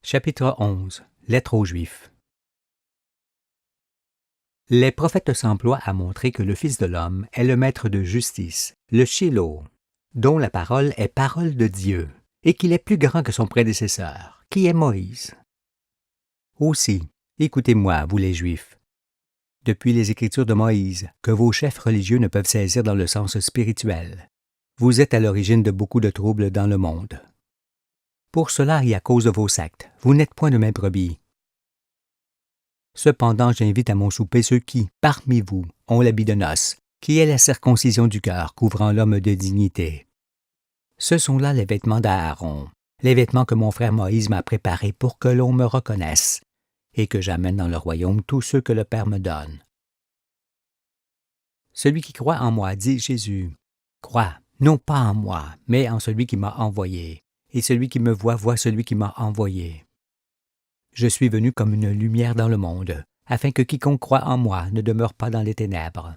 Chapitre 11. Lettre aux Juifs. Les prophètes s'emploient à montrer que le Fils de l'homme est le maître de justice, le Shilo, dont la parole est parole de Dieu, et qu'il est plus grand que son prédécesseur, qui est Moïse. Aussi, écoutez-moi, vous les Juifs. Depuis les Écritures de Moïse, que vos chefs religieux ne peuvent saisir dans le sens spirituel, vous êtes à l'origine de beaucoup de troubles dans le monde. Pour cela et à cause de vos sectes, vous n'êtes point de mes brebis. Cependant, j'invite à mon souper ceux qui, parmi vous, ont l'habit de noces, qui est la circoncision du cœur couvrant l'homme de dignité. Ce sont là les vêtements d'Aaron, les vêtements que mon frère Moïse m'a préparés pour que l'on me reconnaisse, et que j'amène dans le royaume tous ceux que le Père me donne. Celui qui croit en moi, dit Jésus, croit, non pas en moi, mais en celui qui m'a envoyé. Et celui qui me voit, voit celui qui m'a envoyé. Je suis venu comme une lumière dans le monde, afin que quiconque croit en moi ne demeure pas dans les ténèbres.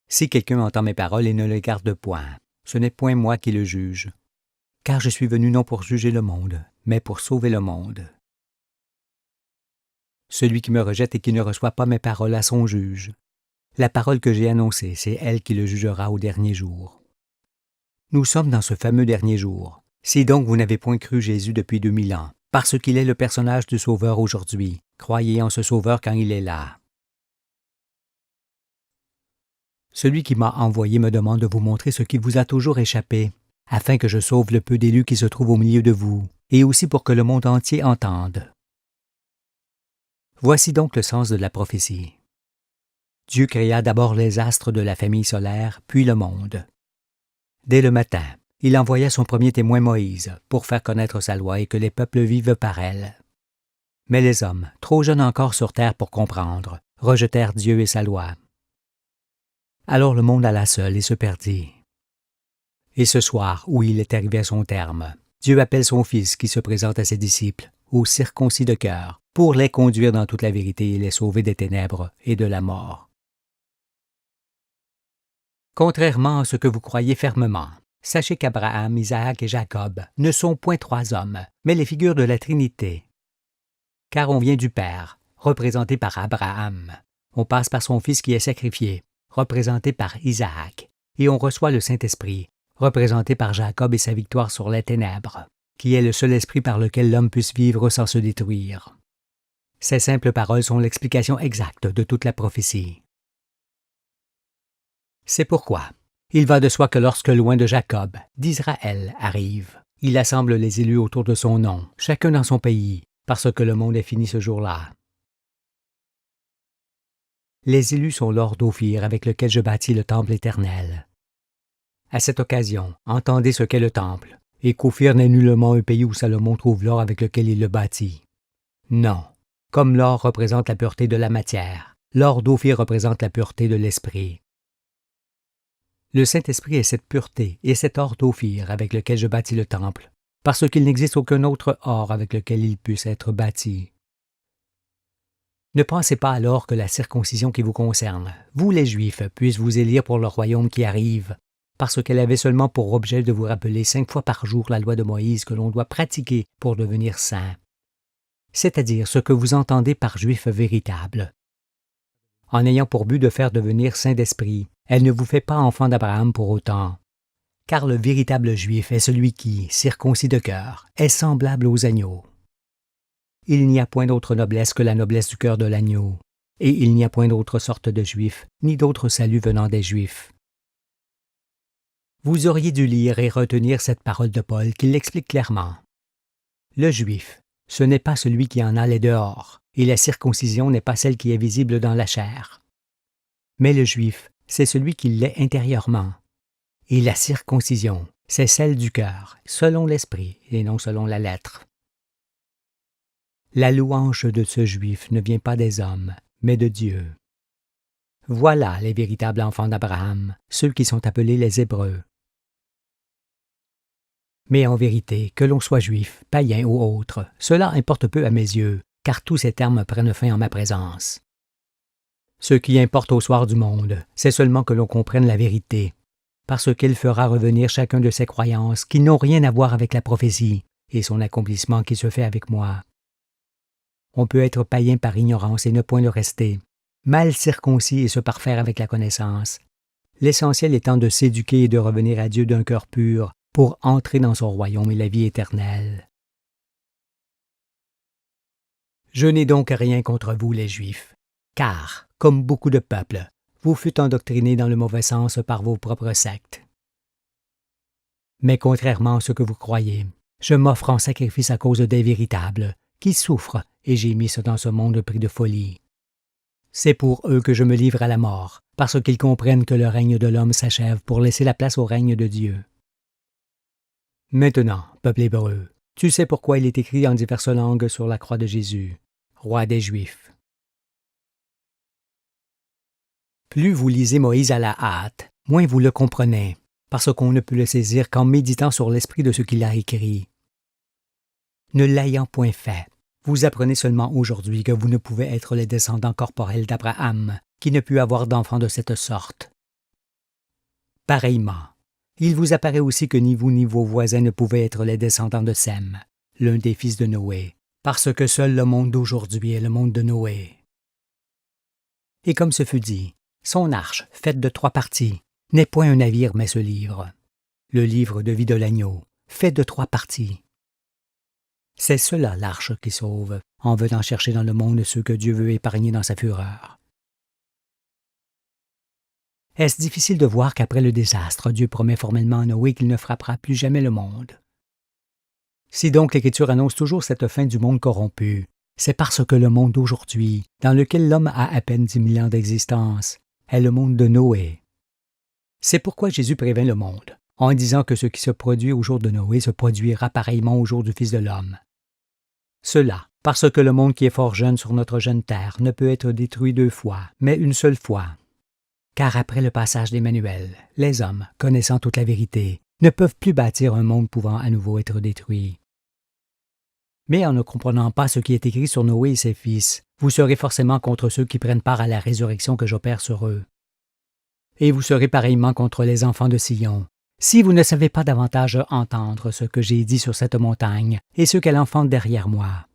Si quelqu'un entend mes paroles et ne les garde point, ce n'est point moi qui le juge, car je suis venu non pour juger le monde, mais pour sauver le monde. Celui qui me rejette et qui ne reçoit pas mes paroles a son juge. La parole que j'ai annoncée, c'est elle qui le jugera au dernier jour. Nous sommes dans ce fameux dernier jour. Si donc vous n'avez point cru Jésus depuis 2000 ans, parce qu'il est le personnage du Sauveur aujourd'hui, croyez en ce Sauveur quand il est là. Celui qui m'a envoyé me demande de vous montrer ce qui vous a toujours échappé, afin que je sauve le peu d'élus qui se trouvent au milieu de vous, et aussi pour que le monde entier entende. Voici donc le sens de la prophétie. Dieu créa d'abord les astres de la famille solaire, puis le monde. Dès le matin, il envoya son premier témoin Moïse pour faire connaître sa loi et que les peuples vivent par elle. Mais les hommes, trop jeunes encore sur terre pour comprendre, rejetèrent Dieu et sa loi. Alors le monde alla seul et se perdit. Et ce soir, où il est arrivé à son terme, Dieu appelle son Fils qui se présente à ses disciples, aux circoncis de cœur, pour les conduire dans toute la vérité et les sauver des ténèbres et de la mort. Contrairement à ce que vous croyez fermement, sachez qu'Abraham, Isaac et Jacob ne sont point trois hommes, mais les figures de la Trinité. Car on vient du Père, représenté par Abraham. On passe par son Fils qui est sacrifié, représenté par Isaac. Et on reçoit le Saint-Esprit, représenté par Jacob et sa victoire sur les ténèbres, qui est le seul esprit par lequel l'homme puisse vivre sans se détruire. Ces simples paroles sont l'explication exacte de toute la prophétie. C'est pourquoi il va de soi que lorsque loin de Jacob, d'Israël arrive, il assemble les élus autour de son nom, chacun dans son pays, parce que le monde est fini ce jour-là. Les élus sont l'or d'Ophir avec lequel je bâtis le temple éternel. À cette occasion, entendez ce qu'est le temple, et qu'Ophir n'est nullement un pays où Salomon trouve l'or avec lequel il le bâtit. Non, comme l'or représente la pureté de la matière, l'or d'Ophir représente la pureté de l'esprit. Le Saint-Esprit est cette pureté et cet or d'Ophir avec lequel je bâtis le temple, parce qu'il n'existe aucun autre or avec lequel il puisse être bâti. Ne pensez pas alors que la circoncision qui vous concerne, vous les Juifs, puisse vous élire pour le royaume qui arrive, parce qu'elle avait seulement pour objet de vous rappeler 5 fois par jour la loi de Moïse que l'on doit pratiquer pour devenir saint, c'est-à-dire ce que vous entendez par Juif véritable. En ayant pour but de faire devenir saint d'esprit, elle ne vous fait pas enfant d'Abraham pour autant. Car le véritable Juif est celui qui, circoncis de cœur, est semblable aux agneaux. Il n'y a point d'autre noblesse que la noblesse du cœur de l'agneau, et il n'y a point d'autre sorte de Juif, ni d'autre salut venant des Juifs. Vous auriez dû lire et retenir cette parole de Paul qui l'explique clairement. Le Juif, ce n'est pas celui qui en a les dehors, et la circoncision n'est pas celle qui est visible dans la chair. Mais le Juif, c'est celui qui l'est intérieurement. Et la circoncision, c'est celle du cœur, selon l'esprit et non selon la lettre. La louange de ce Juif ne vient pas des hommes, mais de Dieu. Voilà les véritables enfants d'Abraham, ceux qui sont appelés les Hébreux. Mais en vérité, que l'on soit juif, païen ou autre, cela importe peu à mes yeux, car tous ces termes prennent fin en ma présence. Ce qui importe au soir du monde, c'est seulement que l'on comprenne la vérité, parce qu'il fera revenir chacun de ses croyances qui n'ont rien à voir avec la prophétie et son accomplissement qui se fait avec moi, On peut être païen par ignorance et ne point le rester, mal circoncis et se parfaire avec la connaissance. L'essentiel étant de s'éduquer et de revenir à Dieu d'un cœur pur pour entrer dans son royaume et la vie éternelle. Je n'ai donc rien contre vous, les Juifs, car, comme beaucoup de peuples, vous fûtes endoctrinés dans le mauvais sens par vos propres sectes. Mais contrairement à ce que vous croyez, je m'offre en sacrifice à cause des véritables, qui souffrent et gémissent dans ce monde pris de folie. C'est pour eux que je me livre à la mort, parce qu'ils comprennent que le règne de l'homme s'achève pour laisser la place au règne de Dieu. Maintenant, peuple hébreu, tu sais pourquoi il est écrit en diverses langues sur la croix de Jésus, roi des Juifs. Plus vous lisez Moïse à la hâte, moins vous le comprenez, parce qu'on ne peut le saisir qu'en méditant sur l'esprit de ce qu'il a écrit. Ne l'ayant point fait, vous apprenez seulement aujourd'hui que vous ne pouvez être les descendants corporels d'Abraham, qui ne put avoir d'enfants de cette sorte. Pareillement, il vous apparaît aussi que ni vous ni vos voisins ne pouvaient être les descendants de Sem, l'un des fils de Noé, parce que seul le monde d'aujourd'hui est le monde de Noé. Et comme ce fut dit, son arche, faite de 3 parties, n'est point un navire mais ce livre, le livre de vie de l'agneau, fait de 3 parties. C'est cela l'arche qui sauve, en venant chercher dans le monde ceux que Dieu veut épargner dans sa fureur. Est-ce difficile de voir qu'après le désastre, Dieu promet formellement à Noé qu'il ne frappera plus jamais le monde? Si donc l'Écriture annonce toujours cette fin du monde corrompu, c'est parce que le monde d'aujourd'hui, dans lequel l'homme a à peine 10 000 ans d'existence, est le monde de Noé. C'est pourquoi Jésus prévint le monde, en disant que ce qui se produit au jour de Noé se produira pareillement au jour du Fils de l'homme. Cela, parce que le monde qui est fort jeune sur notre jeune terre ne peut être détruit 2 fois, mais une seule fois. Car après le passage d'Emmanuel, les hommes, connaissant toute la vérité, ne peuvent plus bâtir un monde pouvant à nouveau être détruit. Mais en ne comprenant pas ce qui est écrit sur Noé et ses fils, vous serez forcément contre ceux qui prennent part à la résurrection que j'opère sur eux. Et vous serez pareillement contre les enfants de Sion, si vous ne savez pas davantage entendre ce que j'ai dit sur cette montagne et ce qu'elle enfante derrière moi.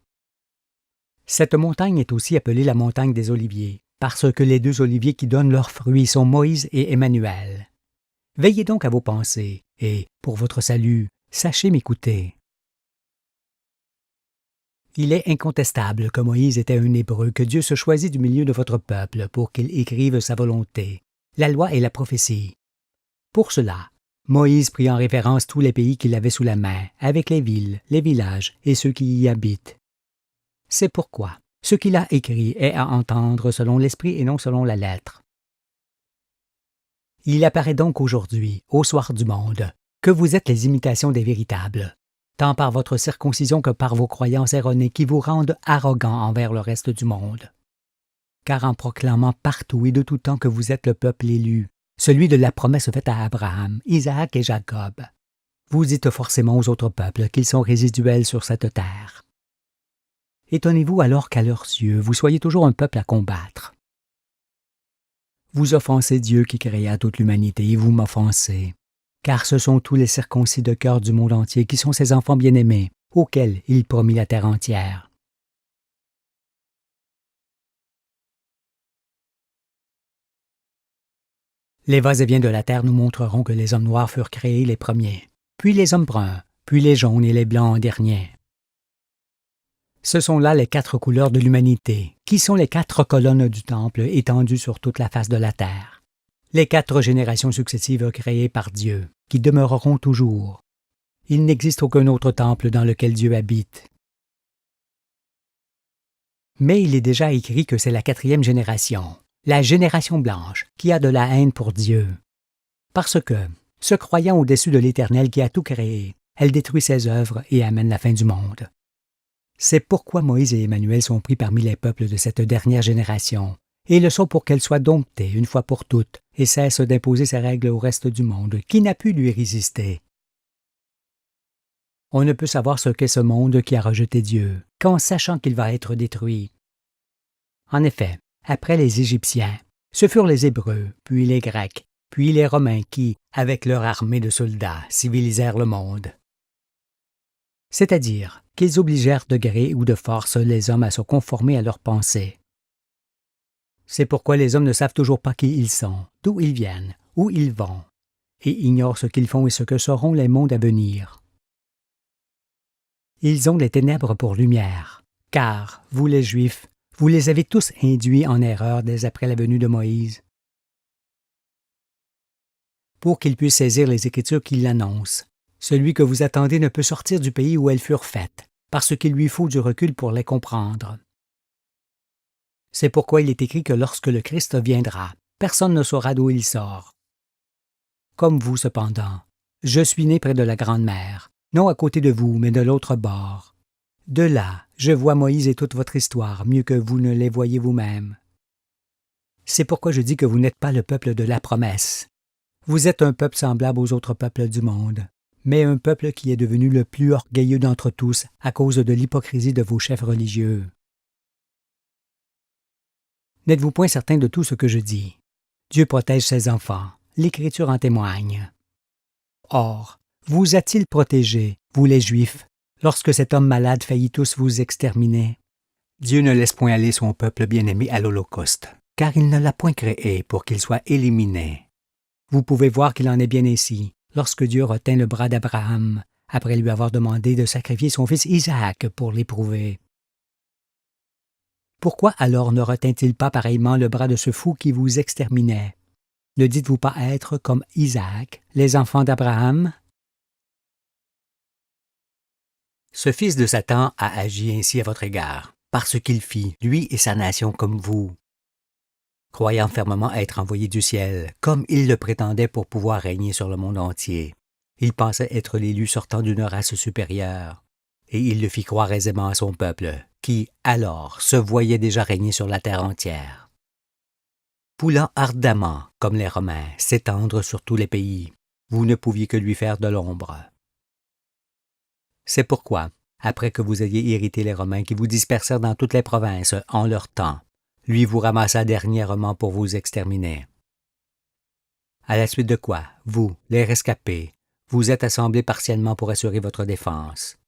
Cette montagne est aussi appelée la montagne des Oliviers, parce que les 2 oliviers qui donnent leurs fruits sont Moïse et Emmanuel. Veillez donc à vos pensées, et, pour votre salut, sachez m'écouter. Il est incontestable que Moïse était un Hébreu, que Dieu se choisit du milieu de votre peuple pour qu'il écrive sa volonté, la loi et la prophétie. Pour cela, Moïse prit en référence tous les pays qu'il avait sous la main, avec les villes, les villages et ceux qui y habitent. C'est pourquoi ce qu'il a écrit est à entendre selon l'esprit et non selon la lettre. Il apparaît donc aujourd'hui, au soir du monde, que vous êtes les imitations des véritables, tant par votre circoncision que par vos croyances erronées qui vous rendent arrogants envers le reste du monde. Car en proclamant partout et de tout temps que vous êtes le peuple élu, celui de la promesse faite à Abraham, Isaac et Jacob, vous dites forcément aux autres peuples qu'ils sont résiduels sur cette terre. Étonnez-vous alors qu'à leurs yeux, vous soyez toujours un peuple à combattre. Vous offensez Dieu qui créa toute l'humanité et vous m'offensez, car ce sont tous les circoncis de cœur du monde entier qui sont ses enfants bien-aimés, auxquels il promit la terre entière. Les va-et-vient de la terre nous montreront que les hommes noirs furent créés les premiers, puis les hommes bruns, puis les jaunes et les blancs en dernier. Ce sont là les 4 couleurs de l'humanité, qui sont les 4 colonnes du temple étendues sur toute la face de la terre. Les 4 générations successives créées par Dieu, qui demeureront toujours. Il n'existe aucun autre temple dans lequel Dieu habite. Mais il est déjà écrit que c'est la 4e génération, la génération blanche, qui a de la haine pour Dieu. Parce que, se croyant au-dessus de l'Éternel qui a tout créé, elle détruit ses œuvres et amène la fin du monde. C'est pourquoi Moïse et Emmanuel sont pris parmi les peuples de cette dernière génération, et le sont pour qu'elle soit domptée une fois pour toutes et cesse d'imposer ses règles au reste du monde, qui n'a pu lui résister. On ne peut savoir ce qu'est ce monde qui a rejeté Dieu, qu'en sachant qu'il va être détruit. En effet, après les Égyptiens, ce furent les Hébreux, puis les Grecs, puis les Romains qui, avec leur armée de soldats, civilisèrent le monde. C'est-à-dire qu'ils obligèrent de gré ou de force les hommes à se conformer à leurs pensées. C'est pourquoi les hommes ne savent toujours pas qui ils sont, d'où ils viennent, où ils vont, et ignorent ce qu'ils font et ce que seront les mondes à venir. Ils ont les ténèbres pour lumière, car, vous les Juifs, vous les avez tous induits en erreur dès après la venue de Moïse, pour qu'ils puissent saisir les Écritures qui l'annoncent. Celui que vous attendez ne peut sortir du pays où elles furent faites, parce qu'il lui faut du recul pour les comprendre. C'est pourquoi il est écrit que lorsque le Christ viendra, personne ne saura d'où il sort. Comme vous, cependant, je suis né près de la Grande Mer, non à côté de vous, mais de l'autre bord. De là, je vois Moïse et toute votre histoire, mieux que vous ne les voyez vous-même. C'est pourquoi je dis que vous n'êtes pas le peuple de la promesse. Vous êtes un peuple semblable aux autres peuples du monde, mais un peuple qui est devenu le plus orgueilleux d'entre tous à cause de l'hypocrisie de vos chefs religieux. N'êtes-vous point certain de tout ce que je dis? Dieu protège ses enfants, l'Écriture en témoigne. Or, vous a-t-il protégé, vous les Juifs, lorsque cet homme malade faillit tous vous exterminer? Dieu ne laisse point aller son peuple bien-aimé à l'Holocauste, car il ne l'a point créé pour qu'il soit éliminé. Vous pouvez voir qu'il en est bien ainsi, lorsque Dieu retint le bras d'Abraham, après lui avoir demandé de sacrifier son fils Isaac pour l'éprouver. Pourquoi alors ne retint-il pas pareillement le bras de ce fou qui vous exterminait? Ne dites-vous pas être comme Isaac, les enfants d'Abraham? Ce fils de Satan a agi ainsi à votre égard, parce qu'il fit, lui et sa nation comme vous. Croyant fermement être envoyé du ciel, comme il le prétendait pour pouvoir régner sur le monde entier. Il pensait être l'élu sortant d'une race supérieure, et il le fit croire aisément à son peuple, qui, alors, se voyait déjà régner sur la terre entière. Voulant ardemment, comme les Romains, s'étendre sur tous les pays, vous ne pouviez que lui faire de l'ombre. C'est pourquoi, après que vous ayez irrité les Romains qui vous dispersèrent dans toutes les provinces en leur temps, lui vous ramassa dernièrement pour vous exterminer. À la suite de quoi, vous, les rescapés, vous êtes assemblés partiellement pour assurer votre défense.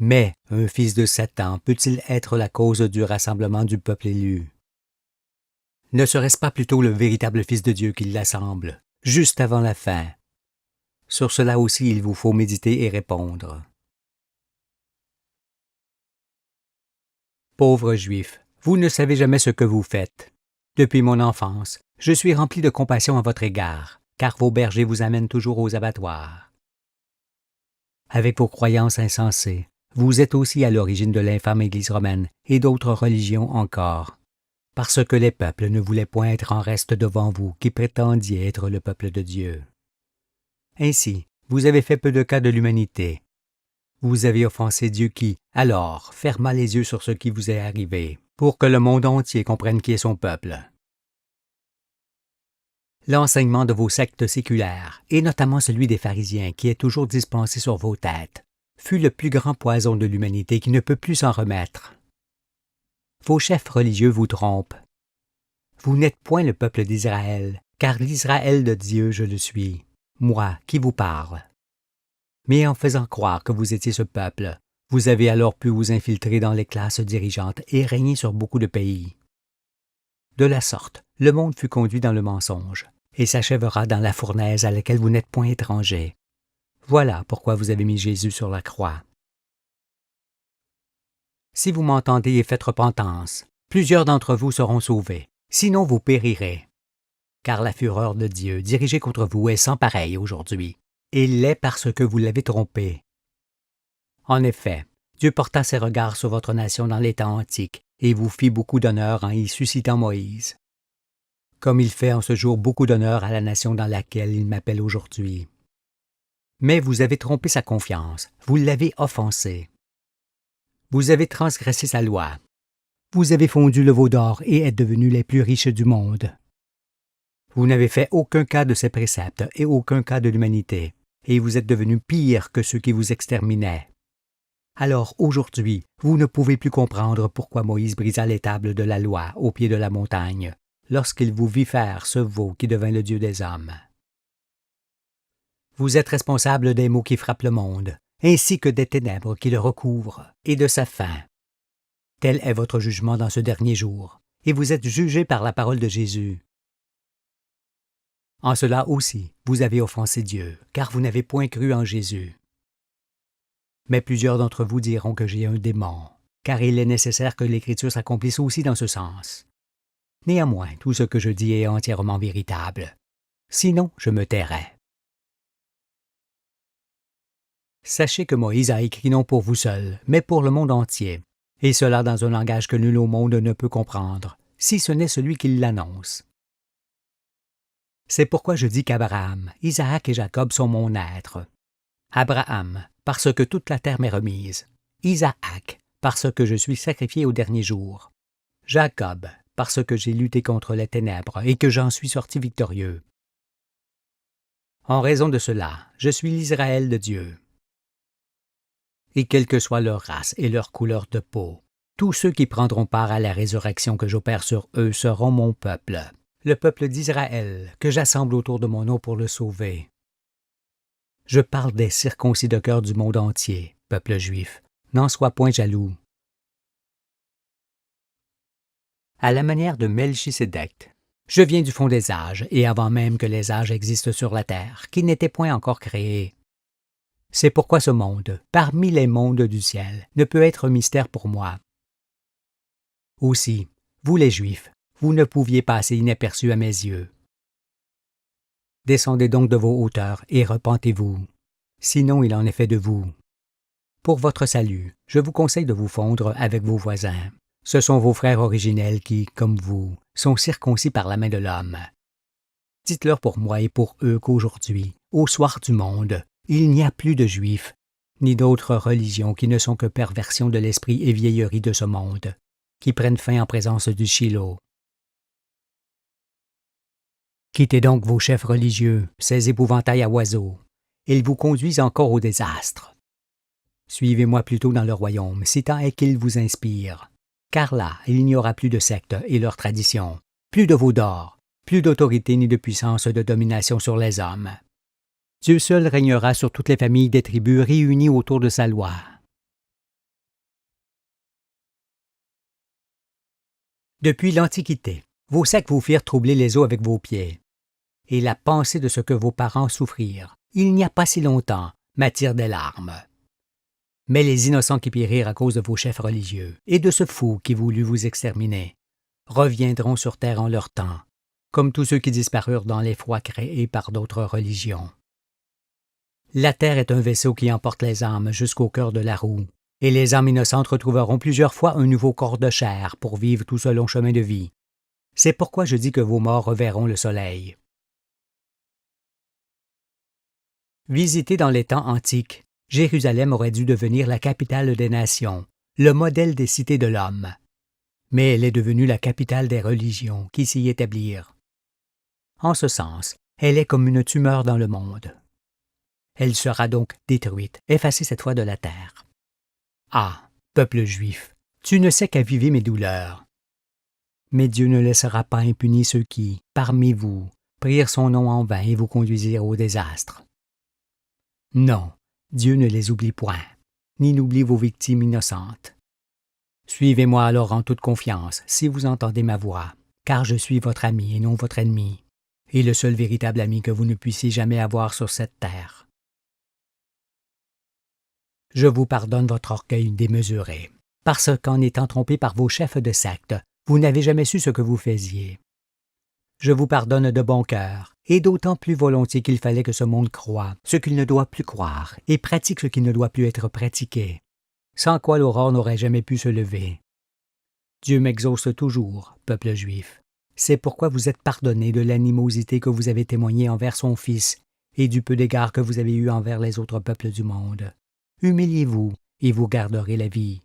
Mais un fils de Satan peut-il être la cause du rassemblement du peuple élu? Ne serait-ce pas plutôt le véritable Fils de Dieu qui l'assemble, juste avant la fin? Sur cela aussi il vous faut méditer et répondre. Pauvres Juifs, vous ne savez jamais ce que vous faites. Depuis mon enfance, je suis rempli de compassion à votre égard, car vos bergers vous amènent toujours aux abattoirs. Avec vos croyances insensées, vous êtes aussi à l'origine de l'infâme Église romaine et d'autres religions encore, parce que les peuples ne voulaient point être en reste devant vous qui prétendiez être le peuple de Dieu. Ainsi, vous avez fait peu de cas de l'humanité. Vous avez offensé Dieu qui, alors, ferma les yeux sur ce qui vous est arrivé, pour que le monde entier comprenne qui est son peuple. L'enseignement de vos sectes séculaires, et notamment celui des pharisiens qui est toujours dispensé sur vos têtes, fut le plus grand poison de l'humanité qui ne peut plus s'en remettre. Vos chefs religieux vous trompent. Vous n'êtes point le peuple d'Israël, car l'Israël de Dieu je le suis, moi qui vous parle. Mais en faisant croire que vous étiez ce peuple, vous avez alors pu vous infiltrer dans les classes dirigeantes et régner sur beaucoup de pays. De la sorte, le monde fut conduit dans le mensonge, et s'achèvera dans la fournaise à laquelle vous n'êtes point étrangers. Voilà pourquoi vous avez mis Jésus sur la croix. Si vous m'entendez et faites repentance, plusieurs d'entre vous seront sauvés, sinon vous périrez. Car la fureur de Dieu dirigée contre vous est sans pareil aujourd'hui, et l'est parce que vous l'avez trompé. En effet, Dieu porta ses regards sur votre nation dans les temps antiques, et vous fit beaucoup d'honneur en y suscitant Moïse. Comme il fait en ce jour beaucoup d'honneur à la nation dans laquelle il m'appelle aujourd'hui. Mais vous avez trompé sa confiance, vous l'avez offensé. Vous avez transgressé sa loi. Vous avez fondu le veau d'or et êtes devenus les plus riches du monde. Vous n'avez fait aucun cas de ses préceptes et aucun cas de l'humanité, et vous êtes devenus pires que ceux qui vous exterminaient. Alors aujourd'hui, vous ne pouvez plus comprendre pourquoi Moïse brisa les tables de la loi au pied de la montagne, lorsqu'il vous vit faire ce veau qui devint le Dieu des hommes. Vous êtes responsable des maux qui frappent le monde, ainsi que des ténèbres qui le recouvrent, et de sa faim. Tel est votre jugement dans ce dernier jour, et vous êtes jugés par la parole de Jésus. En cela aussi, vous avez offensé Dieu, car vous n'avez point cru en Jésus. Mais plusieurs d'entre vous diront que j'ai un démon, car il est nécessaire que l'Écriture s'accomplisse aussi dans ce sens. Néanmoins, tout ce que je dis est entièrement véritable. Sinon, je me tairais. Sachez que Moïse a écrit non pour vous seul, mais pour le monde entier, et cela dans un langage que nul au monde ne peut comprendre, si ce n'est celui qui l'annonce. C'est pourquoi je dis qu'Abraham, Isaac et Jacob sont mon être. Abraham, parce que toute la terre m'est remise. Isaac, parce que je suis sacrifié au dernier jour. Jacob, parce que j'ai lutté contre les ténèbres et que j'en suis sorti victorieux. En raison de cela, je suis l'Israël de Dieu. Et quelle que soit leur race et leur couleur de peau, tous ceux qui prendront part à la résurrection que j'opère sur eux seront mon peuple, le peuple d'Israël, que j'assemble autour de mon nom pour le sauver. Je parle des circoncis de cœur du monde entier, peuple juif, n'en sois point jaloux. À la manière de Melchisédek, je viens du fond des âges, et avant même que les âges existent sur la terre, qui n'étaient point encore créés. C'est pourquoi ce monde, parmi les mondes du ciel, ne peut être mystère pour moi. Aussi, vous les Juifs, vous ne pouviez passer inaperçus à mes yeux. Descendez donc de vos hauteurs et repentez-vous, sinon il en est fait de vous. Pour votre salut, je vous conseille de vous fondre avec vos voisins. Ce sont vos frères originels qui, comme vous, sont circoncis par la main de l'homme. Dites-leur pour moi et pour eux qu'aujourd'hui, au soir du monde, il n'y a plus de Juifs, ni d'autres religions qui ne sont que perversion de l'esprit et vieillerie de ce monde, qui prennent fin en présence du Shiloh. Quittez donc vos chefs religieux, ces épouvantails à oiseaux. Ils vous conduisent encore au désastre. Suivez-moi plutôt dans le royaume, si tant est qu'il vous inspire. Car là, il n'y aura plus de sectes et leurs traditions, plus de veaux d'or, plus d'autorité ni de puissance de domination sur les hommes. Dieu seul régnera sur toutes les familles des tribus réunies autour de sa loi. Depuis l'Antiquité, vos sectes vous firent troubler les eaux avec vos pieds. Et la pensée de ce que vos parents souffrirent, il n'y a pas si longtemps, m'attire des larmes. Mais les innocents qui périrent à cause de vos chefs religieux et de ce fou qui voulut vous exterminer reviendront sur terre en leur temps, comme tous ceux qui disparurent dans l'effroi créé par d'autres religions. La terre est un vaisseau qui emporte les âmes jusqu'au cœur de la roue, et les âmes innocentes retrouveront plusieurs fois un nouveau corps de chair pour vivre tout ce long chemin de vie. C'est pourquoi je dis que vos morts reverront le soleil. Visité dans les temps antiques, Jérusalem aurait dû devenir la capitale des nations, le modèle des cités de l'homme. Mais elle est devenue la capitale des religions qui s'y établirent. En ce sens, elle est comme une tumeur dans le monde. Elle sera donc détruite, effacée cette fois de la terre. Ah, peuple juif, tu ne sais qu'aviver mes douleurs. Mais Dieu ne laissera pas impunis ceux qui, parmi vous, prirent son nom en vain et vous conduisirent au désastre. Non, Dieu ne les oublie point, ni n'oublie vos victimes innocentes. Suivez-moi alors en toute confiance, si vous entendez ma voix, car je suis votre ami et non votre ennemi, et le seul véritable ami que vous ne puissiez jamais avoir sur cette terre. Je vous pardonne votre orgueil démesuré, parce qu'en étant trompé par vos chefs de secte, vous n'avez jamais su ce que vous faisiez. Je vous pardonne de bon cœur, et d'autant plus volontiers qu'il fallait que ce monde croie ce qu'il ne doit plus croire, et pratique ce qui ne doit plus être pratiqué, sans quoi l'aurore n'aurait jamais pu se lever. Dieu m'exauce toujours, peuple juif. C'est pourquoi vous êtes pardonnés de l'animosité que vous avez témoignée envers son Fils, et du peu d'égard que vous avez eu envers les autres peuples du monde. Humiliez-vous, et vous garderez la vie.